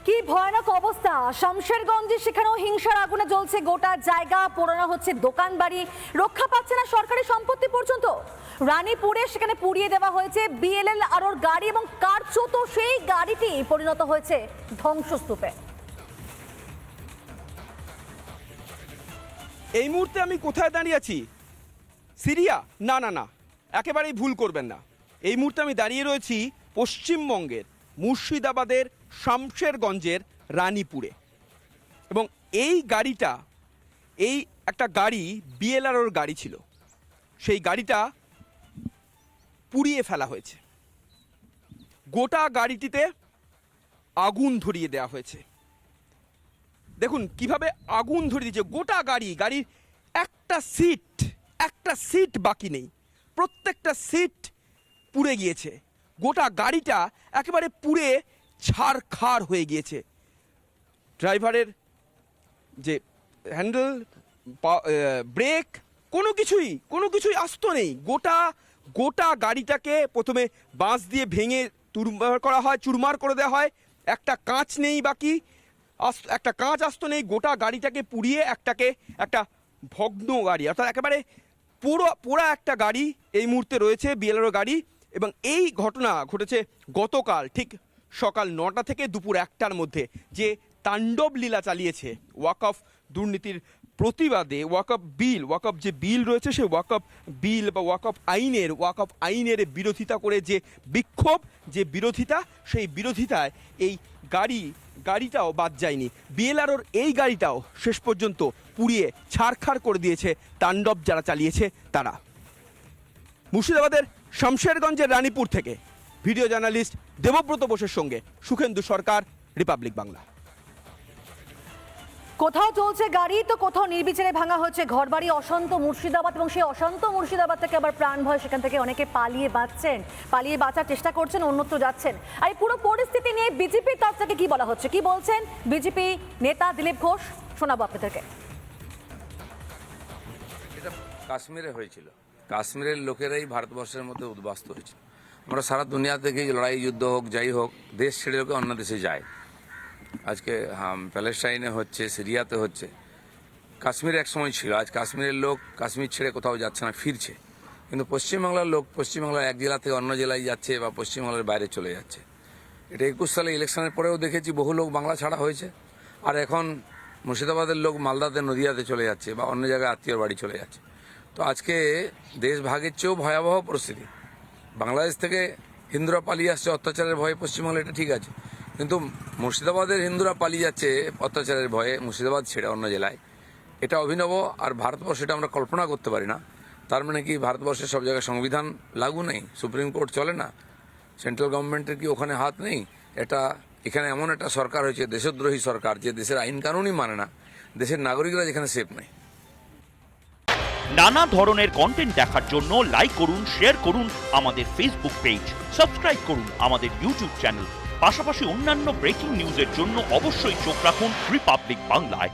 কি ভয়ানক অবস্থা শামশেরগঞ্জে, সেখানেও হিংসার আগুনে জ্বলছে গোটা জায়গা, পোড়ানো হচ্ছে দোকান বাড়ি, রক্ষা পাচ্ছে না সরকারি সম্পত্তি পর্যন্ত। রানীপুরে সেখানে পুড়িয়ে দেওয়া হয়েছে বিএলএল আর ওর গাড়ি, এবং কার্যত সেই গাড়িটি পরিণত হয়েছে ধ্বংসস্তূপে। এই মুহূর্তে আমি কোথায় দাঁড়িয়ে আছি? সিরিয়া? না না না, একেবারেই ভুল করবেন না। এই মুহূর্তে আমি দাঁড়িয়ে রয়েছি পশ্চিমবঙ্গের মুর্শিদাবাদের শামশেরগঞ্জের রানীপুরে, এবং এই গাড়িটা, এই একটা গাড়ি বিএলআরওর গাড়ি ছিল, সেই গাড়িটা পুড়িয়ে ফেলা হয়েছে। গোটা গাড়িটিতে আগুন ধরিয়ে দেওয়া হয়েছে। দেখুন কিভাবে আগুন ধরে দিয়েছে গোটা গাড়ির একটা সিট বাকি নেই, প্রত্যেকটা সিট পুড়ে গিয়েছে। গোটা গাড়িটা একেবারে পুড়ে ছারখার হয়ে গিয়েছে। ড্রাইভারের যে হ্যান্ডেল, ব্রেক, কোনো কিছুই আস্ত নেই। গোটা গাড়িটাকে প্রথমে বাঁশ দিয়ে ভেঙে চুরমার করে দেওয়া হয়। একটা কাঁচ নেই বাকি, একটা কাঁচ আস্ত নেই। গোটা গাড়িটাকে পুড়িয়ে একটা ভগ্ন গাড়ি, অর্থাৎ একেবারে পোড়া একটা গাড়ি এই মুহূর্তে রয়েছে, বিএলআরও গাড়ি। এবং এই ঘটনা ঘটেছে গতকাল ঠিক সকাল 9টা থেকে দুপুর 1টার মধ্যে। যে তাণ্ডব লীলা চালিয়েছে ওয়াকফ দুর্নীতির প্রতিবাদে, ওয়াকফ যে বিল রয়েছে, সেই ওয়াকফ বিল বা ওয়াকফ আইনের বিরোধিতা করে যে বিক্ষোভ, যে বিরোধিতা, সেই বিরোধিতায় এই গাড়িটাও বাদ যায়নি। বিএলআরওর এই গাড়িটাও শেষ পর্যন্ত পুড়িয়ে ছারখার করে দিয়েছে তাণ্ডব যারা চালিয়েছে তারা। মুর্শিদাবাদের শামশেরগঞ্জের রানীপুর থেকে ভিডিও জার্নালিস্ট দেবব্রত বোসের সঙ্গে সুখেন্দু সরকার, রিপাবলিক বাংলা। কোথাও চলছে গাড়ি, তো কোথাও নির্বিচারে ভাঙা হচ্ছে ঘরবাড়ি। অশান্ত মুর্শিদাবাদ, এবং সেই অশান্ত মুর্শিদাবাদ থেকে আবার প্রাণ ভয়, সেখান থেকে অনেকে পালিয়ে বাঁচার চেষ্টা করছেন, অন্যত্র যাচ্ছেন। আর এই পুরো পরিস্থিতি নিয়ে বিজেপির কাছ থেকে কি বলা হচ্ছে, কি বলছেন বিজেপি নেতা দিলীপ ঘোষ, শোনাবো আপনাদেরকে। এটা কাশ্মীরে হয়েছিল, কাশ্মীরের লোকেরাই ভারতবর্ষের মধ্যে উদ্বাস্ত হয়েছিল। আমরা সারা দুনিয়া থেকে লড়াই, যুদ্ধ হোক, যাই হোক, দেশ ছেড়ে লোকে অন্য দেশে যায়। আজকে প্যালেস্টাইনে হচ্ছে, সিরিয়াতে হচ্ছে, কাশ্মীর এক সময় ছিল। আজ কাশ্মীরের লোক কাশ্মীর ছেড়ে কোথাও যাচ্ছে না, ফিরছে। কিন্তু পশ্চিমবাংলার লোক পশ্চিমবাংলার এক জেলা থেকে অন্য জেলায় যাচ্ছে বা পশ্চিমবাংলার বাইরে চলে যাচ্ছে। এটা 21 সালে ইলেকশনের পরেও দেখেছি, বহু লোক বাংলা ছাড়া হয়েছে। আর এখন মুর্শিদাবাদের লোক মালদাতে, নদিয়াতে চলে যাচ্ছে বা অন্য জায়গায় আত্মীয়র বাড়ি চলে যাচ্ছে। তো আজকে দেশ ভাগের চেয়েও ভয়াবহ পরিস্থিতি। বাংলাদেশ থেকে হিন্দুরা পালিয়ে আসছে অত্যাচারের ভয়ে পশ্চিমবাংলা, এটা ঠিক আছে। কিন্তু মুর্শিদাবাদের হিন্দুরা পালিয়ে যাচ্ছে অত্যাচারের ভয়ে মুর্শিদাবাদ ছেড়ে অন্য জেলায়, এটা অভিনব। আর ভারতবর্ষে এটা আমরা কল্পনা করতে পারি না। তার মানে কি ভারতবর্ষের সব জায়গায় সংবিধান লাগু নেই, সুপ্রিম কোর্ট চলে না, সেন্ট্রাল গভর্নমেন্টের কি ওখানে হাত নেই? এখানে এমন একটা সরকার হয়েছে, দেশদ্রোহী সরকার, যে দেশের আইন কানুনই মানে না, দেশের নাগরিকরা যেখানে সেফ নেই। নানা ধরনের কন্টেন্ট দেখার জন্য লাইক করুন, শেয়ার করুন আমাদের ফেসবুক পেজ, সাবস্ক্রাইব করুন আমাদের ইউটিউব চ্যানেল। পাশাপাশি অন্যান্য ব্রেকিং নিউজের জন্য অবশ্যই চোখ রাখুন রিপাবলিক বাংলায়।